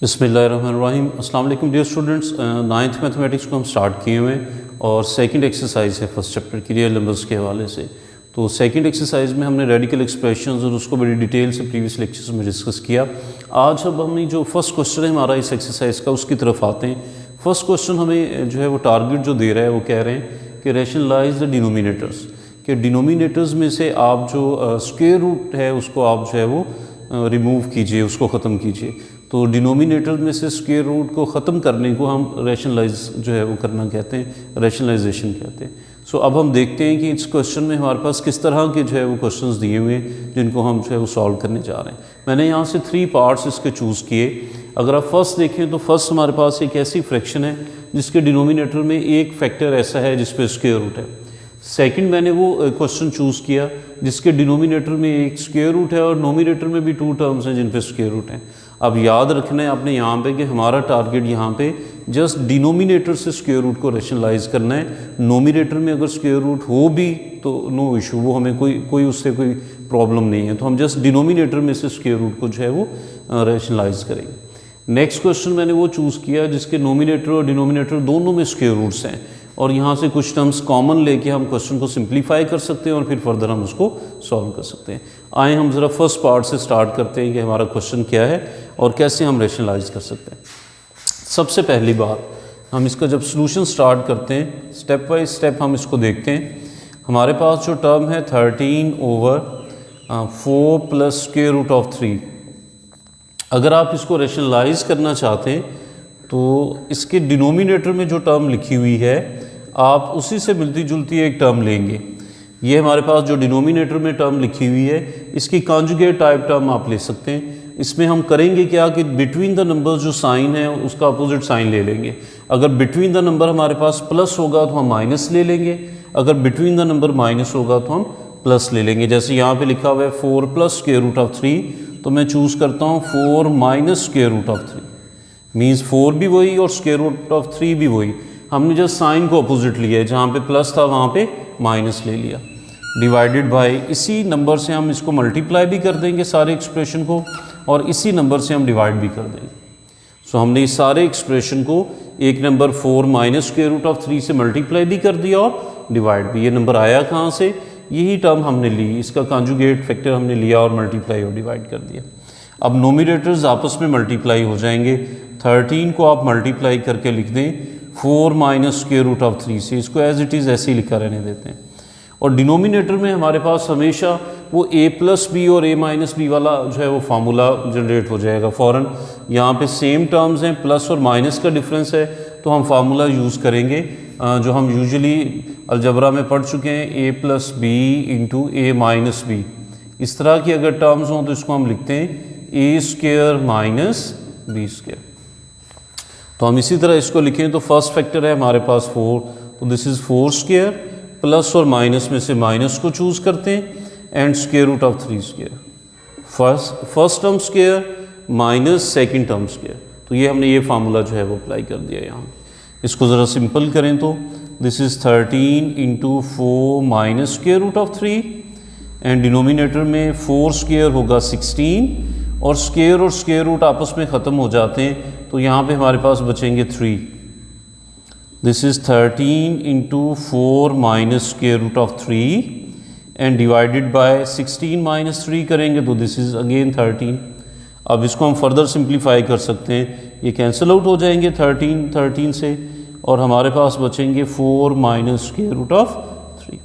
बिस्मिल्लाहिर्रहमानिर्रहीम। अस्सलाम वालेकुम डियर स्टूडेंट्स। नाइन्थ मैथमेटिक्स को हम स्टार्ट किए हुए हैं और सेकंड एक्सरसाइज है फर्स्ट चैप्टर की रियल नंबर्स के हवाले से। तो सेकंड एक्सरसाइज में हमने रेडिकल एक्सप्रेशंस और उसको बड़ी डिटेल से प्रीवियस लेक्चर्स में डिस्कस किया। आज अब हम जो फर्स्ट क्वेश्चन है हमारा इस एक्सरसाइज का उसकी तरफ आते हैं। फर्स्ट क्वेश्चन हमें जो है वो टारगेट जो दे रहा है वो कह रहे हैं कि रैशनलाइज द डिनोमिनेटर्स, कि डिनोमिनेटर्स में से आप जो स्क्वायर रूट है उसको आप जो है वो रिमूव कीजिए, उसको ख़त्म कीजिए। तो डिनोमिनेटर में से स्क्वायर रूट को ख़त्म करने को हम रैशनलाइज जो है वो करना कहते हैं, रैशनलाइजेशन कहते हैं। सो अब हम देखते हैं कि इस क्वेश्चन में हमारे पास किस तरह के जो है वो क्वेश्चंस दिए हुए हैं जिनको हम जो है वो सॉल्व करने जा रहे हैं। मैंने यहाँ से 3 पार्ट्स इसके चूज़ किए। अगर आप फर्स्ट देखें तो फर्स्ट हमारे पास एक ऐसी फ्रैक्शन है जिसके डिनोमिनेटर में एक फैक्टर ऐसा है जिस पर स्क्वायर रूट है। सेकंड मैंने वो क्वेश्चन चूज़ किया जिसके डिनोमिनेटर में एक स्क्वायर रूट है और नोमिनेटर में भी 2 टर्म्स हैं जिन पे स्क्वायर रूट हैं। अब याद रखना है आपने यहाँ पे कि हमारा टारगेट यहाँ पे जस्ट डिनोमिनेटर से स्क्वायर रूट को रैशनलाइज करना है। नोमिनेटर में अगर स्क्वायर रूट हो भी तो नो इशू, वो हमें कोई उससे कोई प्रॉब्लम नहीं है। तो हम जस्ट डिनोमिनेटर में से स्क्वायर रूट को जो है वो रैशनलाइज करेंगे। नेक्स्ट क्वेश्चन मैंने वो चूज़ किया जिसके नोमिनेटर और डिनोमिनेटर दोनों में स्क्वायर रूट्स हैं और यहाँ से कुछ टर्म्स कॉमन लेके हम क्वेश्चन को सिंप्लीफाई कर सकते हैं और फिर फर्दर हम उसको सॉल्व कर सकते हैं। आए हम ज़रा फर्स्ट पार्ट से स्टार्ट करते हैं कि हमारा क्वेश्चन क्या है और कैसे हम रैशनलाइज कर सकते हैं। सबसे पहली बात, हम इसका जब सॉल्यूशन स्टार्ट करते हैं स्टेप बाय स्टेप हम इसको देखते हैं। हमारे पास जो टर्म है 13/4 प्लस स्क्वायर रूट ऑफ 3, अगर आप इसको रैशनलाइज करना चाहते हैं तो इसके डिनोमिनेटर में जो टर्म लिखी हुई है आप उसी से मिलती जुलती एक टर्म लेंगे। ये हमारे पास जो डिनोमिनेटर में टर्म लिखी हुई है इसकी कॉन्जुगेट टाइप टर्म आप ले सकते हैं। इसमें हम करेंगे क्या कि बिटवीन द नंबर्स जो साइन है उसका अपोजिट साइन ले लेंगे। अगर बिटवीन द नंबर हमारे पास प्लस होगा तो हम माइनस ले लेंगे, अगर बिटवीन द नंबर माइनस होगा तो हम प्लस ले लेंगे। जैसे यहाँ पे लिखा हुआ है 4 प्लस स्क्वायर रूट ऑफ 3, तो मैं चूज़ करता हूँ 4 minus square root of 3, means 4 भी वही और स्क्वायर रूट ऑफ 3 भी वही। हमने जस्ट साइन को अपोजिट लिया है, जहाँ पे प्लस था वहाँ पे माइनस ले लिया, डिवाइडेड बाय इसी नंबर से हम इसको मल्टीप्लाई भी कर देंगे सारे एक्सप्रेशन को और इसी नंबर से हम डिवाइड भी कर देंगे। सो हमने इस सारे एक्सप्रेशन को एक number 4 minus square root of 3 से मल्टीप्लाई भी कर दिया और डिवाइड भी। ये नंबर आया कहाँ से? यही टर्म हमने ली, इसका कॉन्जुगेट फैक्टर हमने लिया और मल्टीप्लाई और डिवाइड कर दिया। अब नोमिनेटर्स आपस में मल्टीप्लाई हो जाएंगे। 13 को आप मल्टीप्लाई करके लिख दें 4 माइनस स्क्वायर रूट ऑफ 3 से, इसको एज इट इज़ ऐसे ही लिखा रहने देते हैं। और डिनोमिनेटर में हमारे पास हमेशा वो a प्लस बी और a माइनस बी वाला जो है वो फार्मूला जनरेट हो जाएगा फ़ौरन। यहाँ पे सेम टर्म्स हैं, प्लस और माइनस का डिफरेंस है, तो हम फार्मूला यूज़ करेंगे जो हम यूजुअली अलजबरा में पढ़ चुके हैं, a plus B into a minus B. इस तरह की अगर टर्म्स हों तो इसको हम लिखते हैं a square minus B square. तो हम इसी तरह इसको लिखें तो फर्स्ट फैक्टर है हमारे पास 4, तो दिस इज़ 4 स्क्वायर, प्लस और माइनस में से माइनस को चूज़ करते हैं and square root of 3 square. First term square minus second term square, तो ये हमने ये फार्मूला जो है वो अप्लाई कर दिया यहाँ। इसको ज़रा सिंपल करें तो this is 13 into 4 minus square root of 3 and denominator में 4 स्क्वायर होगा 16 और स्क्वायर रूट आपस में ख़त्म हो जाते हैं, तो यहाँ पे हमारे पास बचेंगे 3। This is 13 into 4 minus square root of 3 and divided by 16 minus 3 करेंगे तो दिस इज़ अगेन 13। अब इसको हम फर्दर सिंप्लीफाई कर सकते हैं, ये कैंसिल आउट हो जाएंगे 13 से और हमारे पास बचेंगे 4 माइनस स्क्वायर रूट ऑफ 3।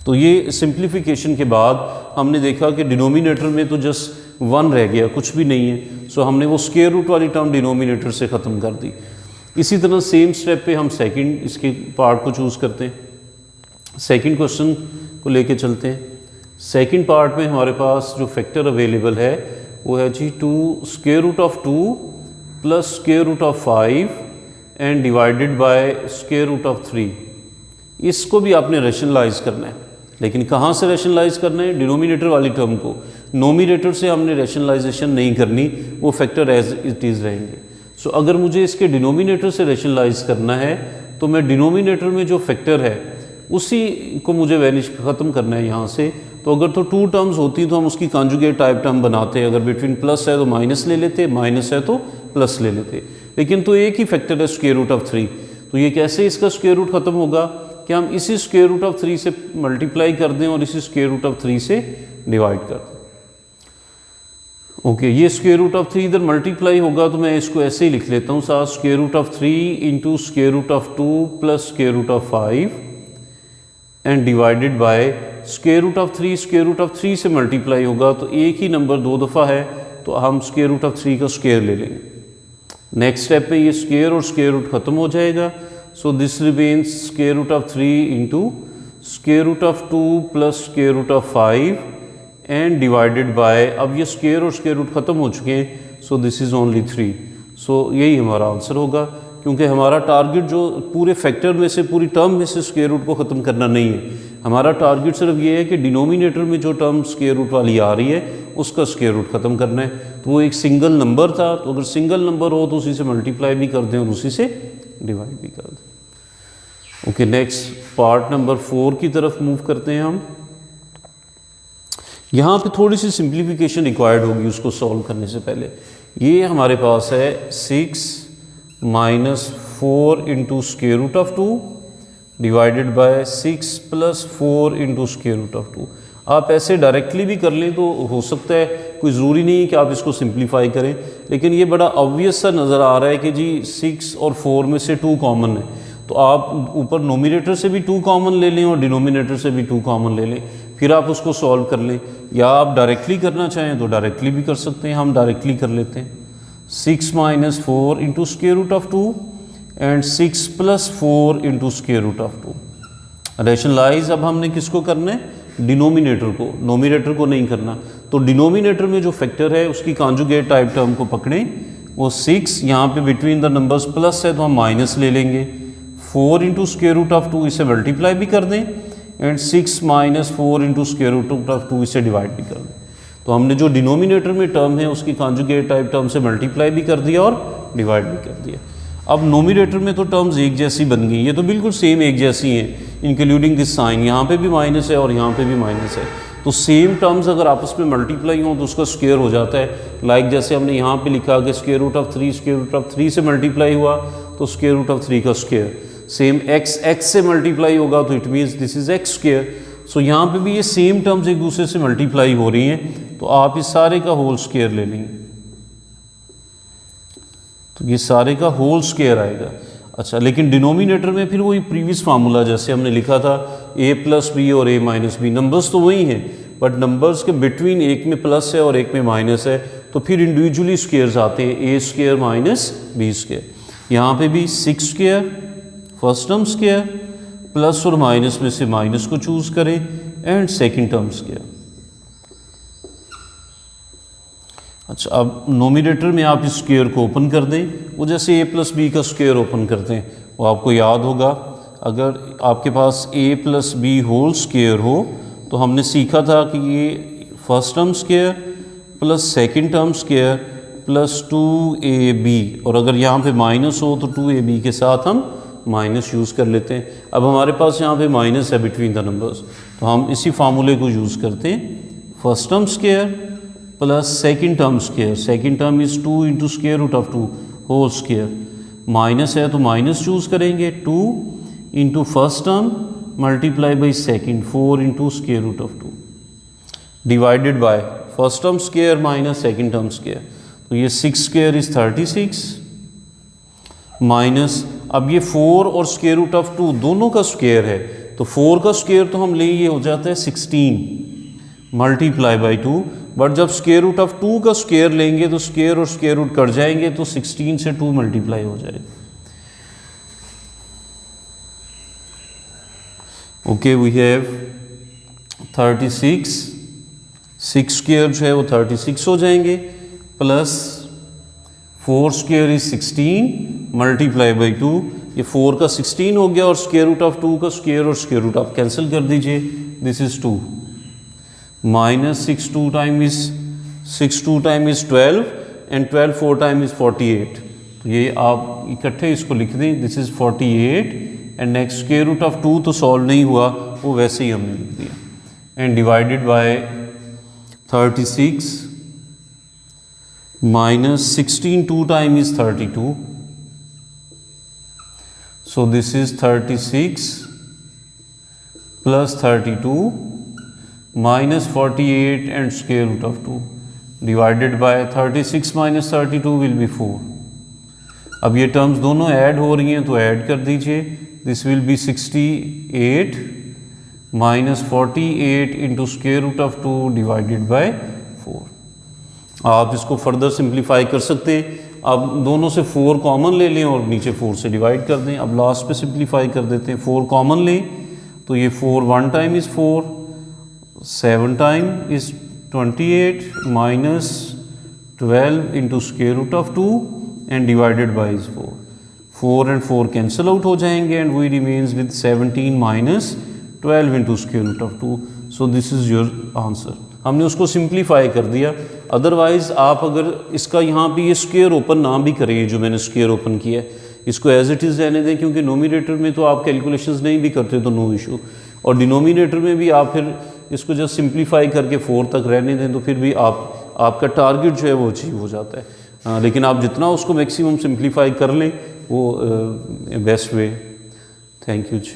तो ये सिंप्लीफिकेशन के बाद हमने देखा कि डिनोमिनेटर में तो जस्ट 1 रह गया, कुछ भी नहीं है। सो हमने वो स्क्वायर रूट वाली टर्म डिनोमिनेटर से ख़त्म कर दी। इसी तरह सेम स्टेप पे हम सेकंड इसके पार्ट को चूज़ करते हैं। सेकंड क्वेश्चन को लेके चलते हैं। सेकंड पार्ट में हमारे पास जो फैक्टर अवेलेबल है वो है जी 2 square root of 2 plus square root of 5 and divided by square root of 3। इसको भी आपने रैशनलाइज करना है, लेकिन कहाँ से रैशनलाइज करना है? डिनोमिनेटर वाली टर्म को। नोमिनेटर से हमने रैशनलाइजेशन नहीं करनी, वो फैक्टर एज इट इज़ रहेंगे। सो अगर मुझे इसके डिनोमिनेटर से रैशनलाइज करना है तो मैं डिनोमिनेटर में जो फैक्टर है उसी को मुझे वैनिश ख़त्म करना है यहाँ से। तो अगर तो 2 टर्म्स होती तो हम उसकी कॉन्जुगेट टाइप टर्म बनाते हैं। अगर बिटवीन प्लस है तो माइनस ले लेते, माइनस है तो प्लस ले लेते, लेकिन तो एक ही फैक्टर है स्क्वायर रूट ऑफ 3, तो ये कैसे इसका स्क्वायर रूट ख़त्म होगा कि हम इसी स्क्वायर रूट ऑफ 3 से मल्टीप्लाई कर दें और इसी स्क्वायर रूट ऑफ 3 से डिवाइड कर दें। ओके, ये स्क्वायर रूट ऑफ 3 इधर मल्टीप्लाई होगा तो मैं इसको ऐसे ही लिख लेता हूँ साथ, square root of 3 into square root of 2 plus square root of 5 and divided by square root of 3, square root of 3 से मल्टीप्लाई होगा तो एक ही नंबर 2 दफ़ा है तो हम स्क्वायर रूट ऑफ 3 का स्क्वायर ले लेंगे। नेक्स्ट स्टेप पे ये स्क्वायर और स्क्वायर रूट ख़त्म हो जाएगा, so this remains square root of 3 into square root of 2 plus square root of 5 and divided by, अब ये स्क्वायर और स्क्वायर रूट ख़त्म हो चुके हैं, सो दिस इज़ ओनली 3। सो यही हमारा आंसर होगा, क्योंकि हमारा टारगेट जो पूरे फैक्टर में से, पूरी टर्म में से स्क्वायर रूट को ख़त्म करना नहीं है, हमारा टारगेट सिर्फ ये है कि डिनोमिनेटर में जो टर्म स्क्वायर रूट वाली आ रही है उसका स्क्वायर रूट ख़त्म करना है। तो वो एक सिंगल नंबर था, तो अगर सिंगल नंबर हो तो उसी से मल्टीप्लाई भी कर दें और उसी से डिवाइड भी कर दें। ओके, नेक्स्ट पार्ट नंबर 4 की तरफ मूव करते हैं हम। यहाँ पे थोड़ी सी सिंप्लीफिकेशन रिक्वायर्ड होगी उसको सॉल्व करने से पहले। ये हमारे पास है 6 minus 4 into square root of 2 divided by 6 plus 4 into square root of 2। आप ऐसे डायरेक्टली भी कर लें तो हो सकता है, कोई ज़रूरी नहीं है कि आप इसको सिंप्लीफाई करें, लेकिन ये बड़ा ऑब्वियस सा नज़र आ रहा है कि जी 6 और 4 में से 2 कॉमन है, तो आप ऊपर नोमिनेटर से भी 2 कॉमन ले लें और डिनोमिनेटर से भी 2 कॉमन ले लें, फिर आप उसको सॉल्व कर लें, या आप डायरेक्टली करना चाहें तो डायरेक्टली भी कर सकते हैं। हम डायरेक्टली कर लेते हैं, 6 minus 4 into square root of 2 and 6 plus 4 into square root of 2। Rationalise अब हमने किसको करना है, डिनोमिनेटर को, नोमिनेटर को नहीं करना। तो डिनोमिनेटर में जो फैक्टर है उसकी कॉन्जुगेट टाइप टर्म को पकड़ें, वो 6, यहाँ पे बिटवीन द नंबर्स प्लस है तो हम माइनस ले लेंगे, 4 इंटू स्क्वायर रूट ऑफ 2 इसे मल्टीप्लाई भी कर दें and 6 minus 4 into square root of 2 इसे डिवाइड भी कर दें। तो हमने जो डिनोमिनेटर में टर्म है उसकी कॉन्जुगेट टाइप टर्म से मल्टीप्लाई भी कर दिया और डिवाइड भी कर दिया। अब नोमिनेटर में तो टर्म्स एक जैसी बन गई, ये तो बिल्कुल सेम एक जैसी हैं, इंक्लूडिंग दिस साइन, यहाँ पे भी माइनस है और यहाँ पे भी माइनस है, तो सेम टर्म्स अगर आपस में मल्टीप्लाई हों तो उसका स्क्वायर हो जाता है। लाइक जैसे हमने यहाँ पे लिखा कि square root of 3 square root of 3 से मल्टीप्लाई हुआ तो स्क्वायर रूट ऑफ 3 का स्क्वायर, सेम x से मल्टीप्लाई होगा तो it means this is x square. So यहाँ पे भी ये सेम टर्म्स एक दूसरे से मल्टीप्लाई हो रही हैं, तो आप इस सारे का होल स्क्वायर ले लेंगे, तो ये सारे का होल स्क्वायर आएगा। अच्छा, लेकिन डिनोमिनेटर में फिर वही प्रीवियस फार्मूला जैसे हमने लिखा था, a प्लस बी और a माइनस बी, नंबर्स तो वही हैं बट नंबर्स के बिटवीन एक में प्लस है और एक में माइनस है, तो फिर इंडिविजुअली स्क्वायर्स आते हैं, a square minus b square. यहाँ पे भी 6 square first term square, plus और माइनस में से माइनस को चूज करें एंड सेकेंड टर्म स्क्वायर। अच्छा, अब नोमिनेटर में आप इस स्क्वायर को ओपन कर दें, वो जैसे a प्लस बी का स्क्वायर ओपन करते हैं, वो आपको याद होगा, अगर आपके पास a plus B whole square हो तो हमने सीखा था कि ये first term square plus second term square plus 2ab, और अगर यहाँ पे माइनस हो तो 2ab के साथ हम माइनस यूज़ कर लेते हैं। अब हमारे पास यहाँ पे माइनस है बिटवीन द नंबर्स, तो हम इसी फार्मूले को यूज़ करते हैं, first term square plus second term square, second term is 2 into square root of 2 whole square, minus है तो माइनस चूज़ करेंगे, 2 into first term multiply by second 4 into square root of 2 divided by first term square minus second term square, तो ये 6 square is 36 minus, अब ये 4 और square root of 2 दोनों का स्क्वायर है, तो 4 का स्क्वायर तो हम ले, ये हो जाता है 16 मल्टीप्लाई बाई 2, बट जब स्क्वायर रूट ऑफ 2 का स्क्वायर लेंगे तो स्क्वायर और स्क्वायर रूट कट जाएंगे, तो 16 से 2 मल्टीप्लाई हो जाएगा। ओके, वी हैव 36, 6 स्क्वायर जो है वो 36 हो जाएंगे, plus 4 square is 16 multiply by 2, ये 4 का 16 हो गया और स्क्वायर रूट ऑफ 2 का स्क्वायर और स्क्वायर रूट आप कैंसिल कर दीजिए, this is 2 minus 6 2 time is 12 and 12 4 time is 48, तो ये आप इकट्ठे इसको लिख दें, this is 48 and next square root of 2 तो सॉल्व नहीं हुआ, वो वैसे ही हमने लिख दिया and divided bye 36 minus 16 2 time is 32. So this is 36 plus 32 minus 48 and square root of 2 divided by 36 minus 32 will be 4. अब ये टर्म्स दोनों ऐड हो रही हैं तो ऐड कर दीजिए. This will be 68 minus 48 into square root of 2 divided by 4. आप इसको फर्दर सिंप्लीफाई कर सकते हैं. आप दोनों से 4 कॉमन ले लें और नीचे 4 से डिवाइड कर दें. अब लास्ट पे सिंप्लीफाई कर देते हैं. 4 कॉमन लें तो ये 4 1 time is 4, 7 time is 28 minus 12 into square root of 2 and divided by is 4. 4 and 4 cancel out हो जाएंगे and we remains with 17 minus 12 into square root of 2. So this is your answer. हमने उसको simplify कर दिया. Otherwise आप अगर इसका यहाँ पे ये स्क्वायर ओपन ना भी करें, जो मैंने स्क्वायर ओपन किया है, इसको एज इट इज़ रहने दें, क्योंकि नोमिनेटर में तो आप कैलकुलेशंस नहीं भी करते तो नो इशू, और डिनोमिनेटर में भी आप फिर इसको जस्ट सिंप्लीफाई करके 4 तक रहने दें तो फिर भी आपका टारगेट जो है वो अचीव हो जाता है. लेकिन आप जितना उसको मैक्सिमम सिंप्लीफाई कर लें वो best way. Thank you ji.